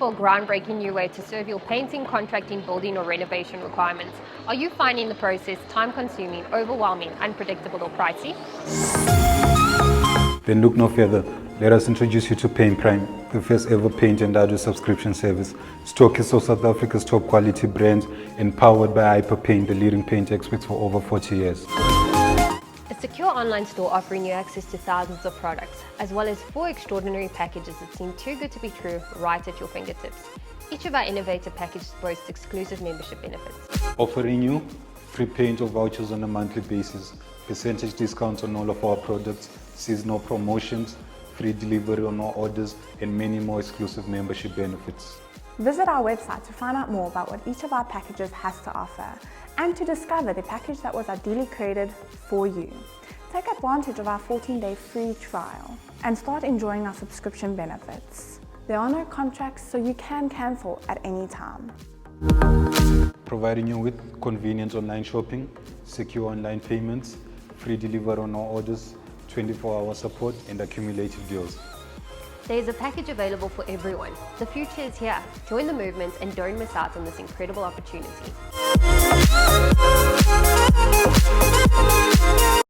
for a groundbreaking new way to serve your painting, contracting, building or renovation requirements? Are you finding the process time-consuming, overwhelming, unpredictable or pricey? Then look no further. Let us introduce you to Paint Prime, the first ever paint and hardware subscription service. Stockist of South Africa's top quality brands and powered by Hyperpaint, the leading paint experts for over 40 years. A secure online store offering you access to thousands of products, as well as 4 extraordinary packages that seem too good to be true right at your fingertips. Each of our innovative packages boasts exclusive membership benefits. Offering you free paint or vouchers on a monthly basis, percentage discounts on all of our products, seasonal promotions, free delivery on all orders, and many more exclusive membership benefits. Visit our website to find out more about what each of our packages has to offer and to discover the package that was ideally created for you. Take advantage of our 14-day free trial and start enjoying our subscription benefits. There are no contracts, so you can cancel at any time. Providing you with convenient online shopping, secure online payments, free delivery on all orders, 24-hour support and accumulated deals. There is a package available for everyone. The future is here. Join the movement and don't miss out on this incredible opportunity.